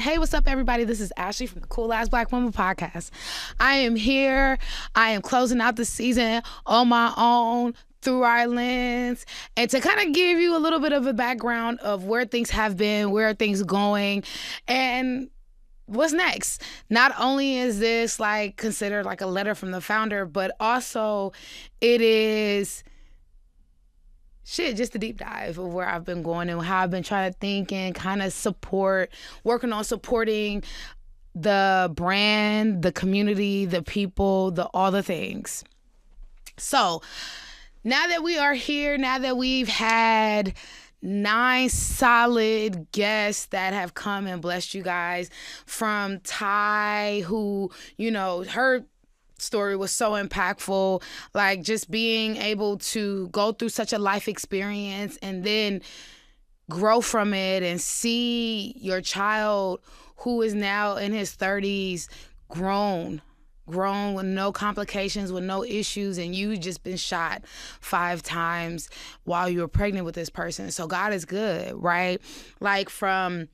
Hey, what's up, everybody? This is Ashley from the Cool Ass Black Woman Podcast. I am here. I am closing out the season on my own through our lens, and to kind of give you a little bit of a background of where things have been, where are things going, and what's next. Not only is this like considered like a letter from the founder, but also it is just a deep dive of where I've been going and how I've been trying to think and kind of working on supporting the brand, the community, the people, all the things. So now that we are here, now that we've had 9 solid guests that have come and blessed you guys, from Ty, who, her story was so impactful, like just being able to go through such a life experience and then grow from it and see your child who is now in his 30s grown with no complications, with no issues, and you just been shot 5 times while you were pregnant with this person. So God is good, right? Like from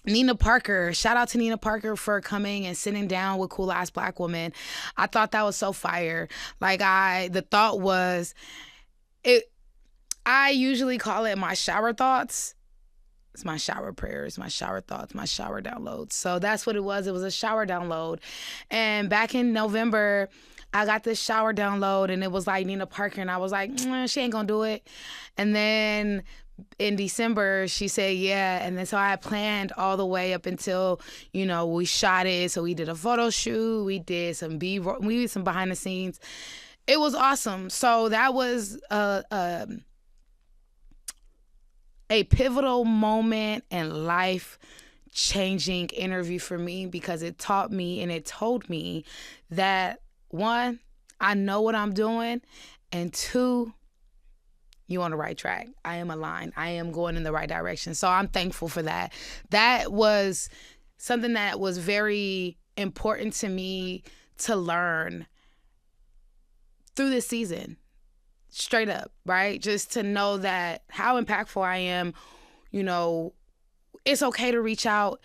Nina Parker, shout out to Nina Parker for coming and sitting down with Cool Ass Black Woman. I thought that was so fire. Like the thought was, I usually call it my shower thoughts. It's my shower prayers, my shower thoughts, my shower downloads. So that's what it was. It was a shower download. And back in November, I got this shower download and it was like Nina Parker, and I was like, she ain't gonna do it. And then in December, she said, yeah. And then so I planned all the way up until, we shot it. So we did a photo shoot. We did some B-roll. We did some behind the scenes. It was awesome. So that was a pivotal moment and life-changing interview for me, because it taught me and it told me that, 1, I know what I'm doing, and 2, you on the right track. I am aligned. I am going in the right direction. So I'm thankful for that. That was something that was very important to me to learn through this season. Straight up, right? Just to know that how impactful I am, it's okay to reach out.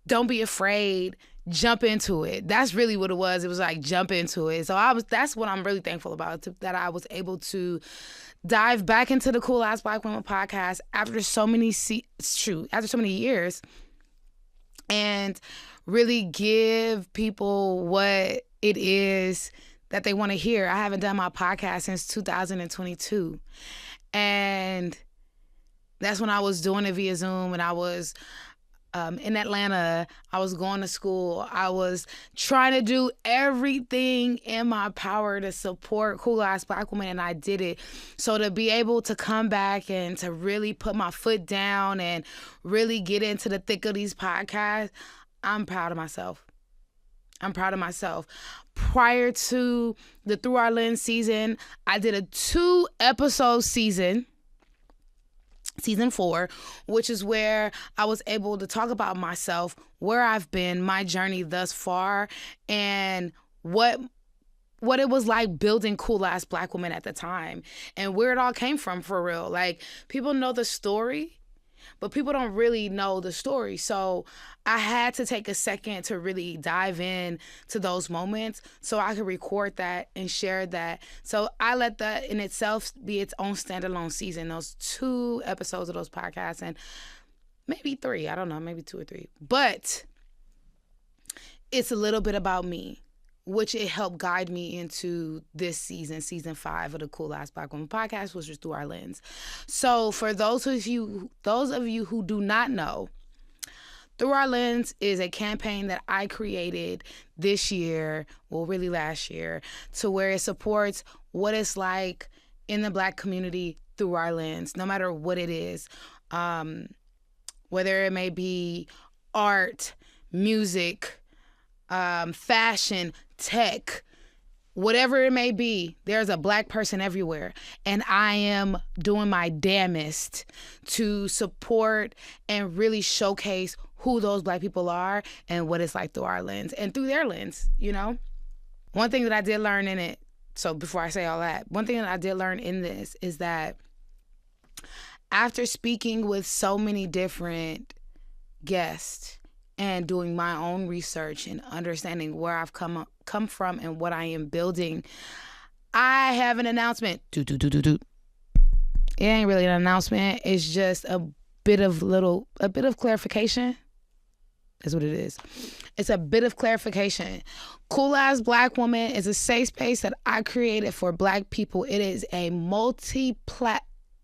Don't be afraid. Jump into it. That's really what it was. It was like jump into it. So that's what I'm really thankful about, that I was able to dive back into the Cool Ass Black Women podcast after so many years, and really give people what it is that they want to hear. I haven't done my podcast since 2022. And that's when I was doing it via Zoom, and I was in Atlanta. I was going to school. I was trying to do everything in my power to support Cool Ass Black Women, and I did it. So to be able to come back and to really put my foot down and really get into the thick of these podcasts, I'm proud of myself. Prior to the Through Our Lens season, I did a 2-episode season 4, which is where I was able to talk about myself, where I've been, my journey thus far, and what it was like building Cool Ass Black Women at the time, and where it all came from, for real. Like, people know the story, but people don't really know the story. So I had to take a second to really dive in to those moments so I could record that and share that. So I let that in itself be its own standalone season, those 2 episodes of those podcasts, and maybe 3, I don't know, maybe 2 or 3. But it's a little bit about me, which it helped guide me into this season 5 of the Cool Ass Black Woman podcast, which was Through Our Lens. So for those of you who do not know, Through Our Lens is a campaign that I created this year, well, really last year, to where it supports what it's like in the Black community through our lens, no matter what it is, whether it may be art, music, fashion, tech, whatever it may be. There's a Black person everywhere, and I am doing my damnest to support and really showcase who those Black people are and what it's like through our lens and through their lens, One thing that I did learn in it, so before I say all that, one thing that I did learn in this is that after speaking with so many different guests and doing my own research and understanding where I've come from and what I am building, I have an announcement. It ain't really an announcement. It's just a bit of clarification. That's what it is. It's a bit of clarification. Cool Ass Black Woman is a safe space that I created for Black people. It is a it's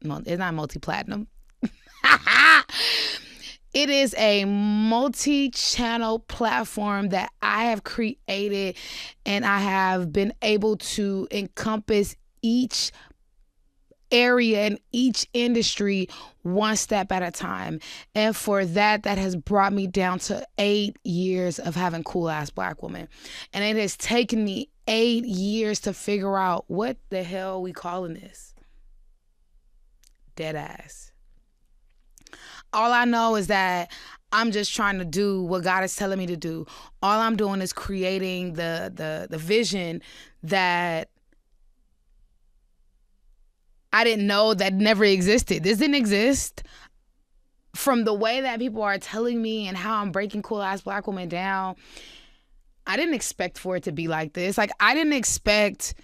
not multi-platinum. It is a multi-channel platform that I have created, and I have been able to encompass each area in each industry one step at a time. And for that has brought me down to 8 years of having Cool Ass Black Woman. And it has taken me 8 years to figure out what the hell we calling this. Dead ass. All I know is that I'm just trying to do what God is telling me to do. All I'm doing is creating the vision that I didn't know that never existed. This didn't exist. From the way that people are telling me and how I'm breaking Cool Ass Black Woman down, I didn't expect for it to be like this. Like, I didn't expect...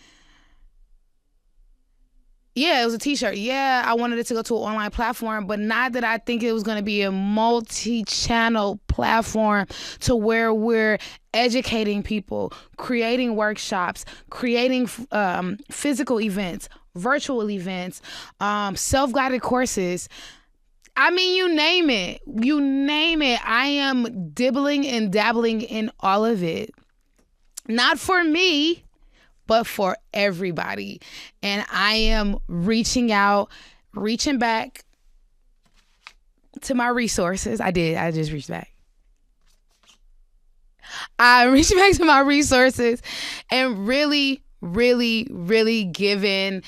Yeah, it was a t-shirt. Yeah, I wanted it to go to an online platform, but not that I think it was going to be a multi-channel platform to where we're educating people, creating workshops, creating physical events, virtual events, self-guided courses. I mean, you name it. You name it. I am dibbling and dabbling in all of it. Not for me, but for everybody. And I am reaching back to my resources. I just reached back. I reached back to my resources and really, really, really giving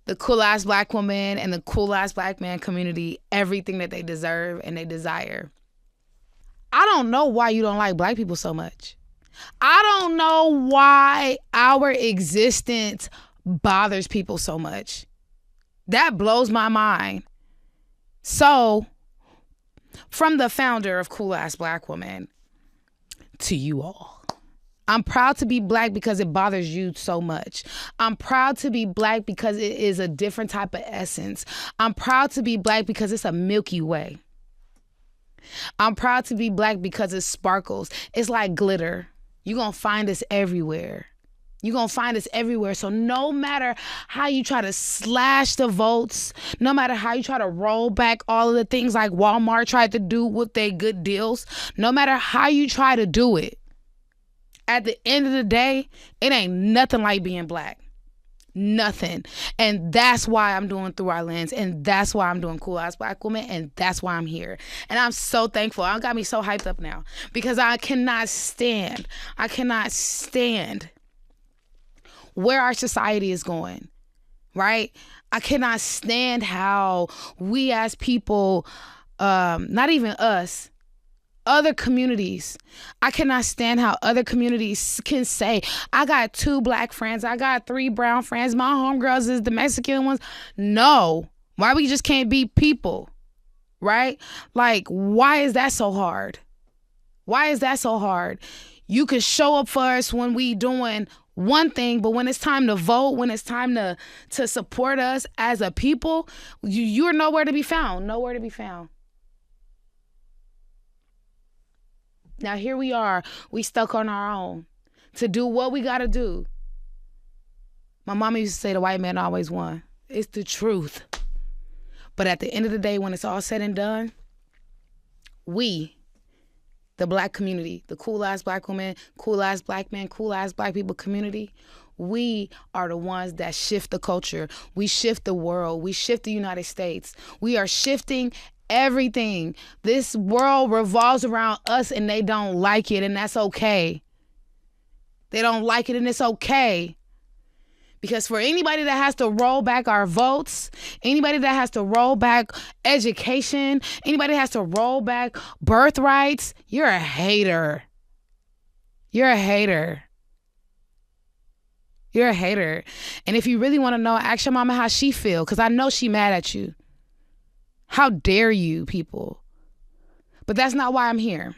the Cool Ass Black Woman and the Cool Ass Black Man community everything that they deserve and they desire. I don't know why you don't like Black people so much. I don't know why our existence bothers people so much. That blows my mind. So, from the founder of Cool Ass Black Woman to you all, I'm proud to be Black because it bothers you so much. I'm proud to be Black because it is a different type of essence. I'm proud to be Black because it's a Milky Way. I'm proud to be Black because it sparkles. It's like glitter. You're going to find us everywhere. You're going to find us everywhere. So no matter how you try to slash the votes, no matter how you try to roll back all of the things like Walmart tried to do with their good deals, no matter how you try to do it, at the end of the day, it ain't nothing like being Black. Nothing. And that's why I'm doing Through Our Lens, and that's why I'm doing Cool Ass Black Woman, and that's why I'm here. And I'm so thankful. It got me so hyped up now because I cannot stand where our society is going, right? I cannot stand how we as people, not even us, other communities. I cannot stand how other communities can say, I got 2 Black friends, I got 3 brown friends, my homegirls is the Mexican ones. No. Why we just can't be people, right? Like, why is that so hard? Why is that so hard? You can show up for us when we doing one thing, but when it's time to vote, when it's time to support us as a people, you're nowhere to be found. Nowhere to be found. Now here we are, we stuck on our own to do what we gotta do. My mama used to say the white man always won. It's the truth. But at the end of the day, when it's all said and done, we, the Black community, the Cool Ass Black Woman, Cool Ass Black Man, Cool Ass Black people community, we are the ones that shift the culture. We shift the world. We shift the United States. We are shifting everything. This world revolves around us and they don't like it, and that's okay. They don't like it and it's okay. Because for anybody that has to roll back our votes, anybody that has to roll back education, anybody that has to roll back birthrights, you're a hater. You're a hater. You're a hater. And if you really want to know, ask your mama how she feel, because I know she mad at you. How dare you, people? But that's not why I'm here.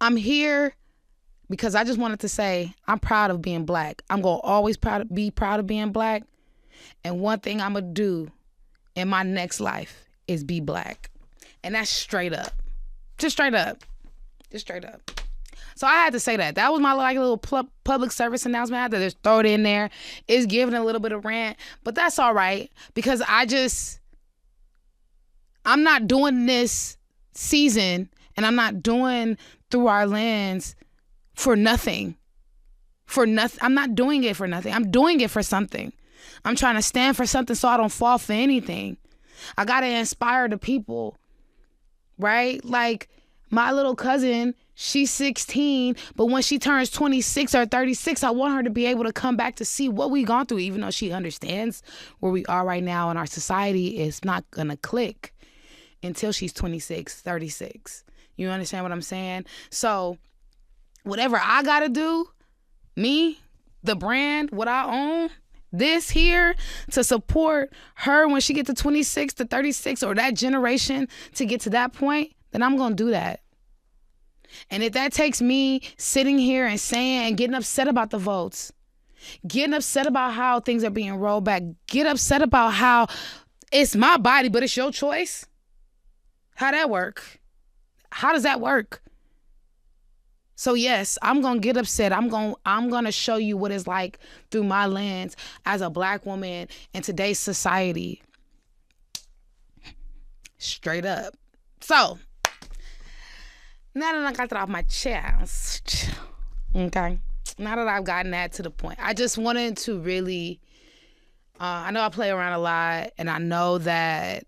I'm here because I just wanted to say I'm proud of being black. I'm going to always be proud of being black. And one thing I'm going to do in my next life is be black. And that's straight up. Just straight up. Just straight up. So I had to say that. That was my like little public service announcement. I had to just throw it in there. It's giving a little bit of rant, but that's all right because I'm not doing this season and I'm not doing Through Our Lens for nothing. I'm not doing it for nothing. I'm doing it for something. I'm trying to stand for something so I don't fall for anything. I got to inspire the people, right? Like my little cousin, she's 16, but when she turns 26 or 36, I want her to be able to come back to see what we gone through, even though she understands where we are right now in our society. It's not going to click until she's 26, 36. You understand what I'm saying? So whatever I got to do, me, the brand, what I own, this here to support her when she get to 26 to 36 or that generation to get to that point, then I'm going to do that. And if that takes me sitting here and saying and getting upset about the votes, getting upset about how things are being rolled back, get upset about how it's my body, but it's your choice. How that work? How does that work? So yes, I'm going to get upset. I'm going to show you what it's like through my lens as a black woman in today's society. Straight up. So, now that I got that off my chest, okay, now that I've gotten that to the point, I just wanted to really, I know I play around a lot, and I know that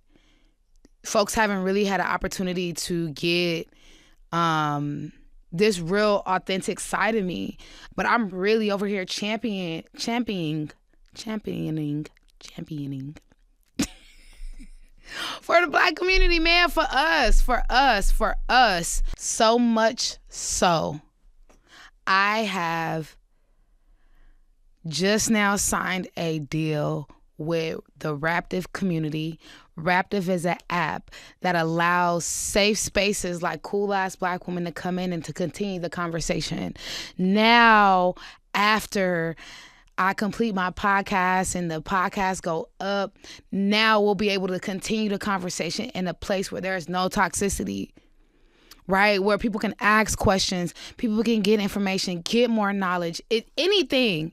folks haven't really had an opportunity to get this real authentic side of me, but I'm really over here championing for the black community, man, for us. So much so, I have just now signed a deal with the Raptive community. Raptive is an app that allows safe spaces like Cool Ass Black Women to come in and to continue the conversation. Now, after I complete my podcast and the podcast go up, now we'll be able to continue the conversation in a place where there's no toxicity, right? Where people can ask questions, people can get information, get more knowledge, anything.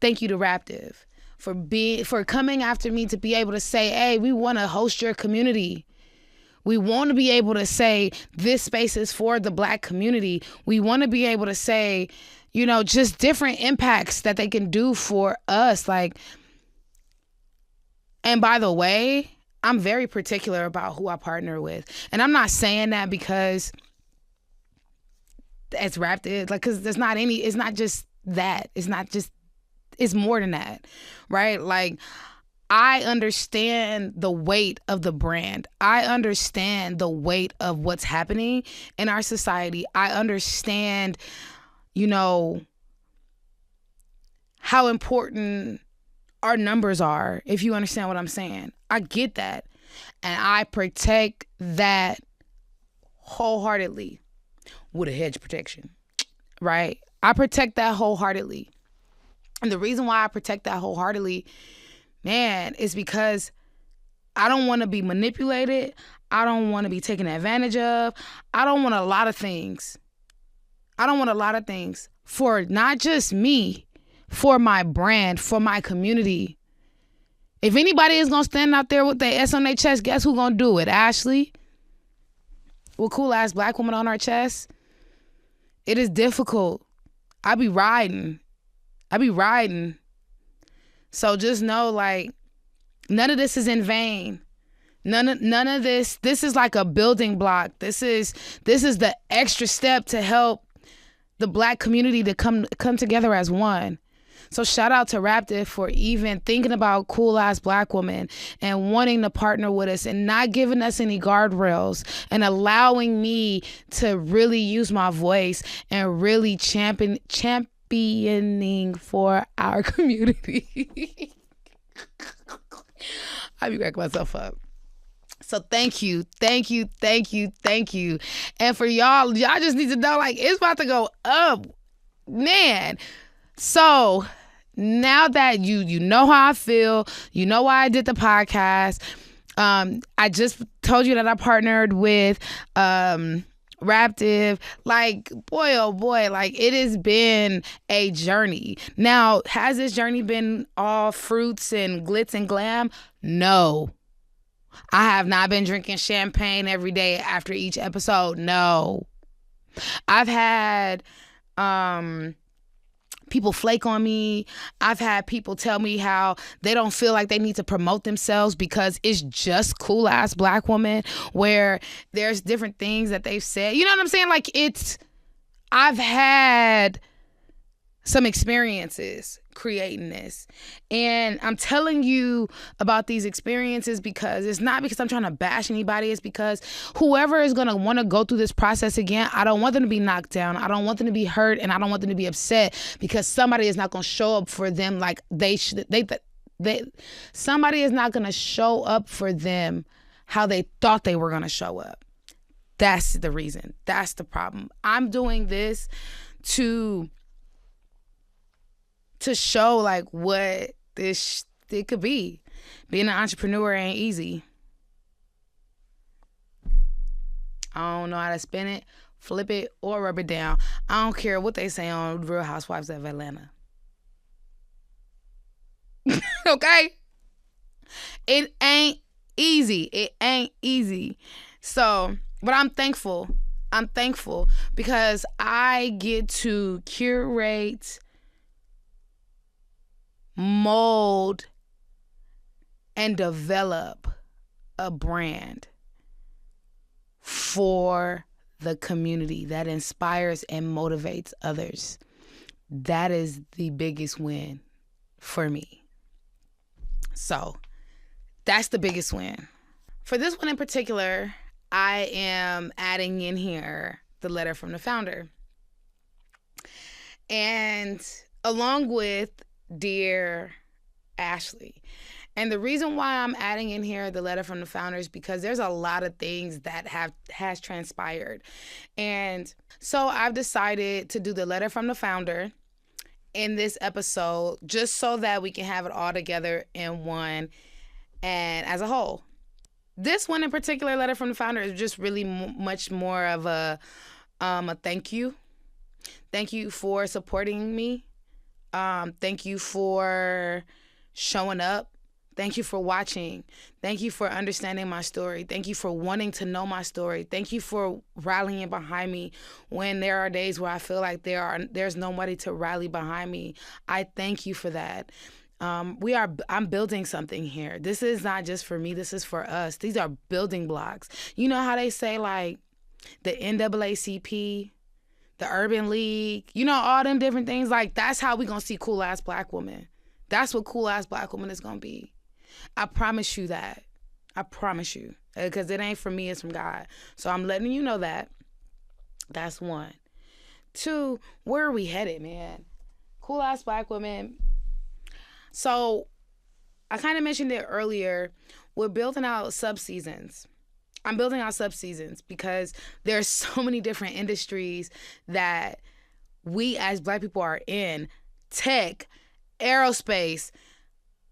Thank you to Raptive for coming after me to be able to say, hey, we want to host your community. We want to be able to say this space is for the black community. We want to be able to say, you know, just different impacts that they can do for us. Like, and by the way, I'm very particular about who I partner with. And I'm not saying that because it's Raptive, like, because it's not just that. It's more than that, right? Like, I understand the weight of the brand. I understand the weight of what's happening in our society. I understand, you know, how important our numbers are, if you understand what I'm saying. I get that. And I protect that wholeheartedly with a hedge protection, right? I protect that wholeheartedly. And the reason why I protect that wholeheartedly, man, is because I don't want to be manipulated. I don't want to be taken advantage of. I don't want a lot of things. For not just me, for my brand, for my community. If anybody is going to stand out there with their S on their chest, guess who's going to do it? Ashley? With Cool Ass Black Woman on our chest? It is difficult. I be riding. So just know, like, none of this is in vain. None of this is like a building block. This is the extra step to help the black community to come together as one. So shout out to Raptive for even thinking about Cool Ass Black Woman and wanting to partner with us and not giving us any guardrails and allowing me to really use my voice and really championing for our community. I be cracking myself up. So thank you, thank you, thank you, thank you. And for y'all just need to know, like, it's about to go up, man. So now that you know how I feel, you know why I did the podcast. I just told you that I partnered with Raptive. Like, boy, oh boy, like, it has been a journey. Now, has this journey been all fruits and glitz and glam? No. I have not been drinking champagne every day after each episode. No. I've had people flake on me. I've had people tell me how they don't feel like they need to promote themselves because it's just cool ass black woman, where there's different things that they've said. You know what I'm saying? Like, I've had some experiences creating this. And I'm telling you about these experiences because it's not because I'm trying to bash anybody. It's because whoever is going to want to go through this process again, I don't want them to be knocked down. I don't want them to be hurt, and I don't want them to be upset because somebody is not going to show up for them like they should. Somebody is not going to show up for them how they thought they were going to show up. That's the reason. That's the problem. I'm doing this to show like what it could be. Being an entrepreneur ain't easy. I don't know how to spin it, flip it, or rub it down. I don't care what they say on Real Housewives of Atlanta. Okay? It ain't easy. It ain't easy. So, but I'm thankful. I'm thankful because I get to curate, mold, and develop a brand for the community that inspires and motivates others. That is the biggest win for me. So that's the biggest win. For this one in particular, I am adding in here the letter from the founder. And along with Dear Ashley. And the reason why I'm adding in here the letter from the founder is because there's a lot of things that has transpired. And so I've decided to do the letter from the founder in this episode just so that we can have it all together in one and as a whole. This one in particular, letter from the founder, is just really much more of a thank you. Thank you for supporting me. Thank you for showing up. Thank you for watching. Thank you for understanding my story. Thank you for wanting to know my story. Thank you for rallying behind me when there are days where I feel like there's nobody to rally behind me. I thank you for that. I'm building something here. This is not just for me. This is for us. These are building blocks. You know how they say, like, the NAACP, the Urban League, you know, all them different things. Like, that's how we gonna see cool ass black women. That's what cool ass black woman is gonna be. I promise you that. I promise you. Because it ain't from me, it's from God. So I'm letting you know that. That's one. Two, where are we headed, man? Cool ass black women. So I kind of mentioned it earlier. We're building out sub-seasons. I'm building out sub-seasons because there's so many different industries that we as black people are in. Tech, aerospace,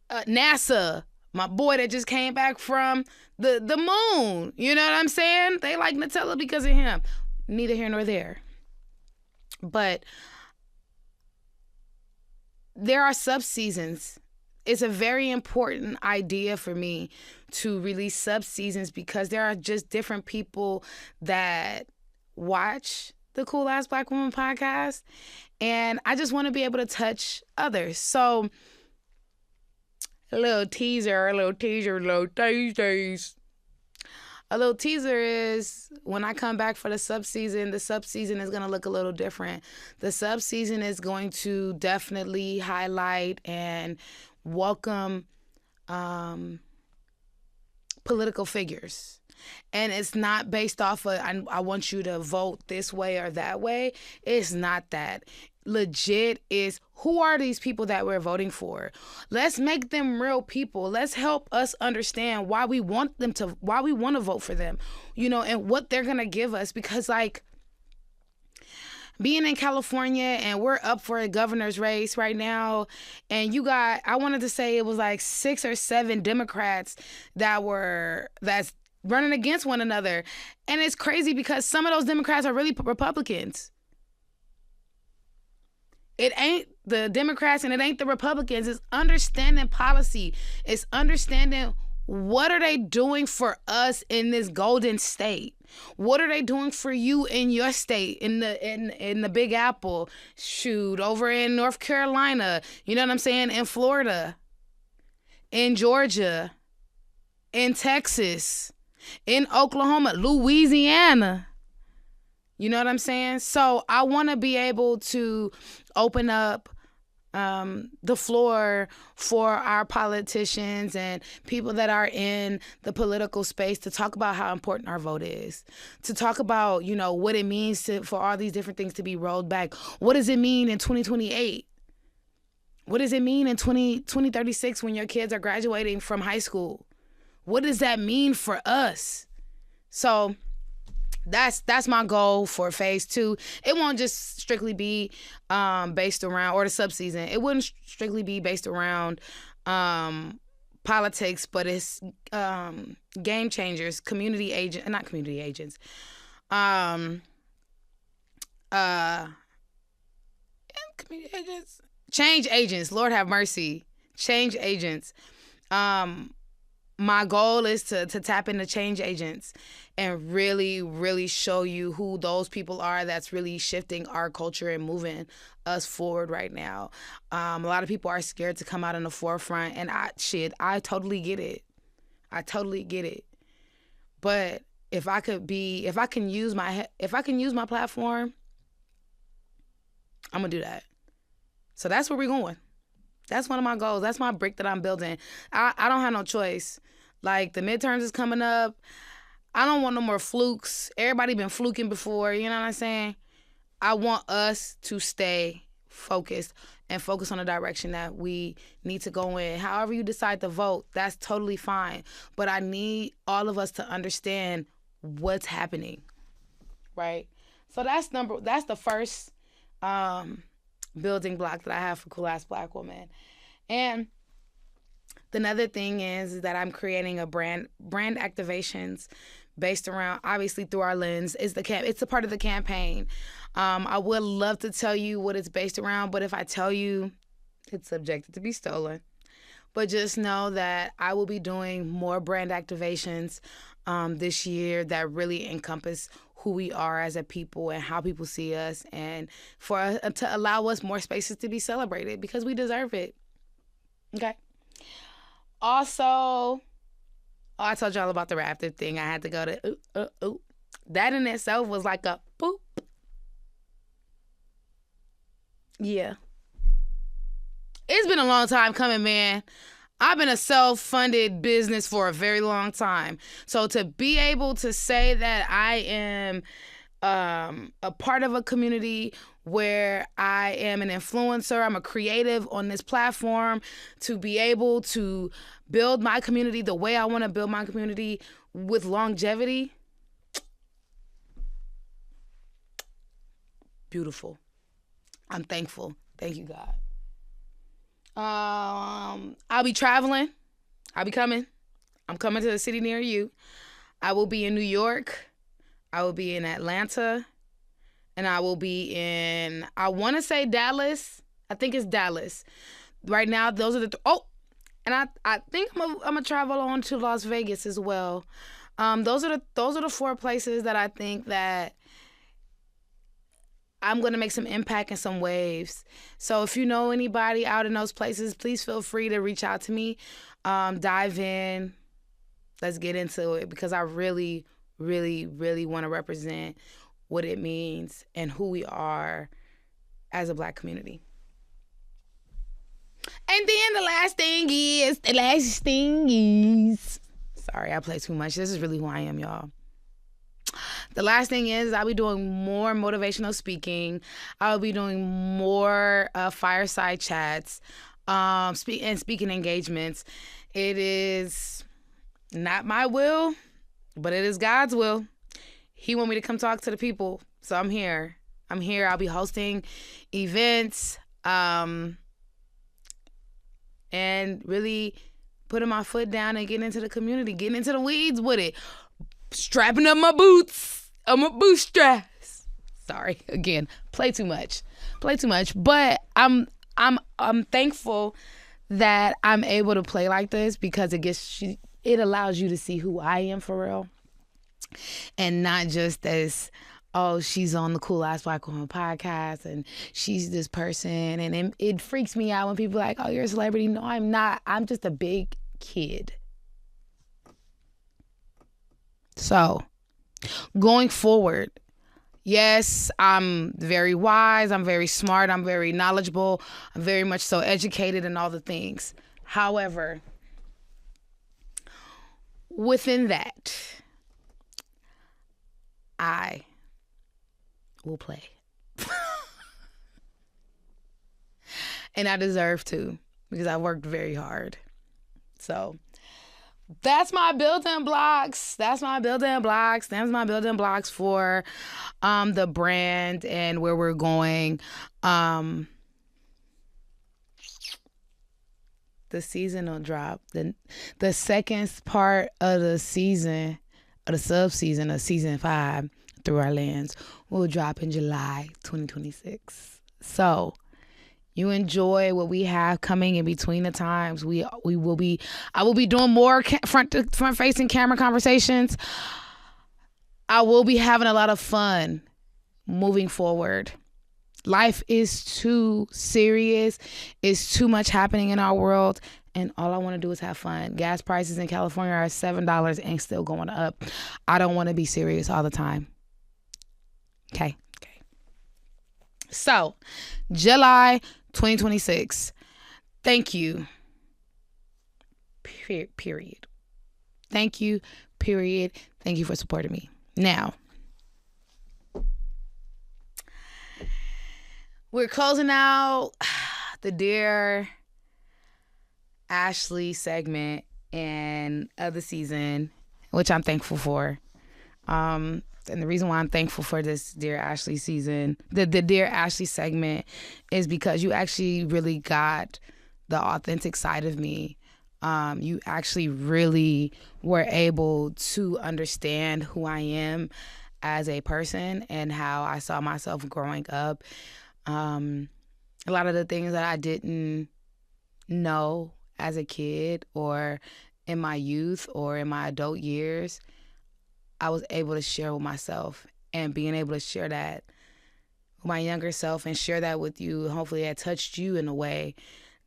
NASA, my boy that just came back from the moon. You know what I'm saying? They like Nutella because of him. Neither here nor there. But there are sub-seasons. It's a very important idea for me to release sub-seasons because there are just different people that watch the Cool Ass Black Woman podcast, and I just want to be able to touch others. So a little teaser is when I come back for the sub-season is going to look a little different. The sub-season is going to definitely highlight and welcome political figures. And it's not based off of, I want you to vote this way or that way. It's not that. legit is, who are these people that we're voting for? Let's make them real people. Let's help us understand why we want to vote for them, and what they're going to give us. Because like, being in California, and we're up for a governor's race right now, and I wanted to say it was like 6 or 7 Democrats that's running against one another. And it's crazy because some of those Democrats are really Republicans. It ain't the Democrats and it ain't the Republicans. It's understanding policy. It's understanding, what are they doing for us in this golden state? What are they doing for you in your state, in the Big Apple? Shoot, over in North Carolina, you know what I'm saying? In Florida, in Georgia, in Texas, in Oklahoma, Louisiana. You know what I'm saying? So I want to be able to open up the floor for our politicians and people that are in the political space to talk about how important our vote is, to talk about, what it means for all these different things to be rolled back. What does it mean in 2028? What does it mean in 2036 when your kids are graduating from high school? What does that mean for us? So that's my goal for phase 2. It won't just strictly be based around, or the subseason. It wouldn't strictly be based around politics, but it's game changers, community agents. Community agents, change agents. Lord have mercy, change agents. My goal is to tap into change agents and really, really show you who those people are that's really shifting our culture and moving us forward right now. A lot of people are scared to come out in the forefront, and I totally get it. But if I can use my platform, I'm gonna do that. So that's where we're going. That's one of my goals. That's my brick that I'm building. I don't have no choice. Like, the midterms is coming up. I don't want no more flukes. Everybody been fluking before, you know what I'm saying? I want us to stay focused and focus on the direction that we need to go in. However you decide to vote, that's totally fine. But I need all of us to understand what's happening, right? So that's the first building block that I have for Cool Ass Black Woman. And the other thing is that I'm creating a brand activations based around, obviously through our lens. It's a part of the campaign. I would love to tell you what it's based around, but if I tell you, it's subjected to be stolen. But just know that I will be doing more brand activations this year that really encompass who we are as a people and how people see us, and to allow us more spaces to be celebrated, because we deserve it. Okay. Also, I told y'all about the Raptor thing. I had to go to that in itself was like a boop. Yeah. It's been a long time coming, man. I've been a self-funded business for a very long time. So to be able to say that I am a part of a community where I am an influencer, I'm a creative on this platform, to be able to build my community the way I want to build my community with longevity. Beautiful. I'm thankful. Thank you, God. I'll be traveling. I'll be coming. I'm coming to a city near you. I will be in New York. I will be in Atlanta. And I will be in, I want to say Dallas. I think it's Dallas. Right now, those are and I think I'm gonna travel on to Las Vegas as well. Those are the 4 places that I think that I'm going to make some impact and some waves. So if you know anybody out in those places, please feel free to reach out to me. Dive in. Let's get into it, because I really, really, really want to represent what it means and who we are as a Black community. And then the last thing is, sorry, I play too much. This is really who I am, y'all. The last thing is I'll be doing more motivational speaking. I'll be doing more fireside chats, speaking engagements. It is not my will, but it is God's will. He want me to come talk to the people, so I'm here. I'll be hosting events, and really putting my foot down and getting into the community, getting into the weeds with it, strapping up my boots, my bootstraps. Sorry, again, play too much, but I'm thankful that I'm able to play like this because it allows you to see who I am for real, and not just as, oh, she's on the Cool Ass Black Woman podcast and she's this person. And it freaks me out when people are like, oh, you're a celebrity. No, I'm not. I'm just a big kid. So going forward, yes, I'm very wise. I'm very smart. I'm very knowledgeable. I'm very much so educated in all the things. However, within that, I will play. And I deserve to because I worked very hard. So that's my building blocks. That's my building blocks for the brand and where we're going. The season will drop. The second part of the season, of the sub-season of season 5, Through Our Lens, will drop in July 2026. So you enjoy what we have coming in between the times. I will be doing more front facing camera conversations. I will be having a lot of fun moving forward. Life is too serious. It's too much happening in our world. And all I want to do is have fun. Gas prices in California are $7 and still going up. I don't want to be serious all the time. Okay. So, July 2026. Thank you. Period. Thank you. Period. Thank you for supporting me. Now, we're closing out the Dear Ashley segment and of the season, which I'm thankful for. And the reason why I'm thankful for this Dear Ashley season, the Dear Ashley segment, is because you actually really got the authentic side of me. You actually really were able to understand who I am as a person and how I saw myself growing up. A lot of the things that I didn't know as a kid or in my youth or in my adult years, I was able to share with myself, and being able to share that with my younger self and share that with you, hopefully it touched you in a way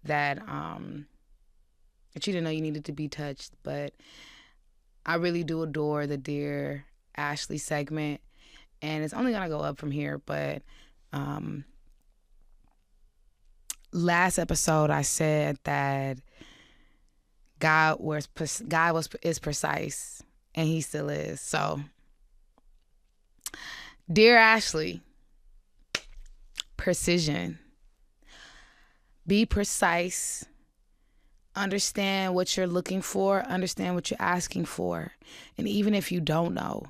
that that you didn't know you needed to be touched. But I really do adore the Dear Ashley segment, and it's only going to go up from here. But last episode I said that God is precise. And he still is. So, Dear Ashley, precision. Be precise. Understand what you're looking for. Understand what you're asking for. And even if you don't know,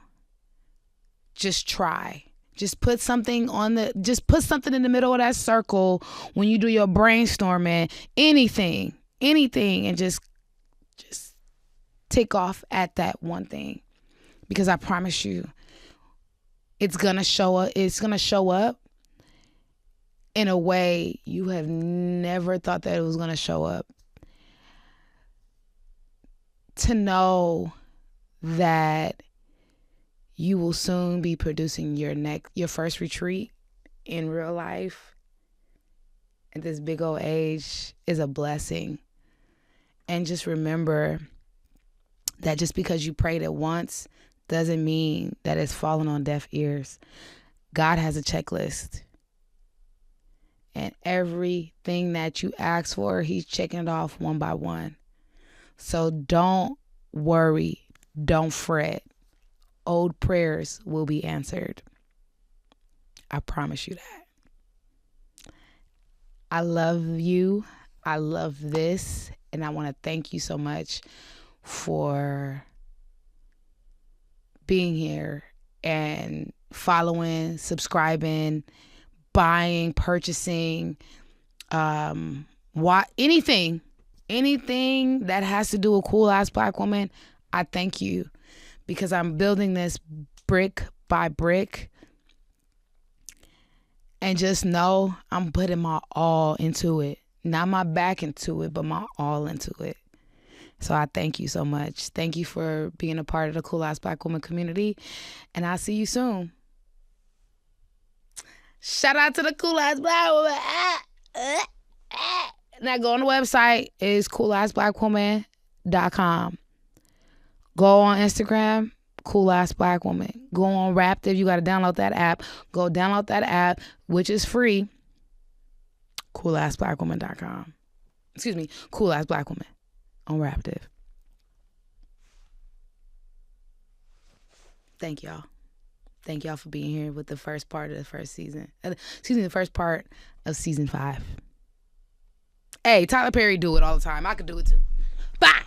just try. Just put something in the middle of that circle when you do your brainstorming. Anything, and just tick off at that one thing, because I promise you it's gonna show up in a way you have never thought that it was gonna show up. To know that you will soon be producing your first retreat in real life at this big old age is a blessing. And just remember that just because you prayed it once doesn't mean that it's falling on deaf ears. God has a checklist. And everything that you ask for, he's checking it off one by one. So don't worry. Don't fret. old prayers will be answered. I promise you that. I love you. I love this. And I want to thank you so much for being here and following, subscribing, buying, purchasing, anything that has to do with Cool Ass Black Woman. I thank you, because I'm building this brick by brick, and just know I'm putting my all into it. Not my back into it, but my all into it. So I thank you so much. Thank you for being a part of the Cool Ass Black Woman community, and I'll see you soon. Shout out to the Cool Ass Black Woman. Now go on the website. It's coolassblackwoman.com. Go on Instagram, Cool Ass Black Woman. Go on Raptive. You got to download that app. Go download that app, which is free. coolassblackwoman.com. Excuse me, Cool Ass Black Woman on Raptive. Thank y'all. Thank y'all for being here with the first part of the first season. The first part of season 5. Hey, Tyler Perry do it all the time. I could do it too. Bye.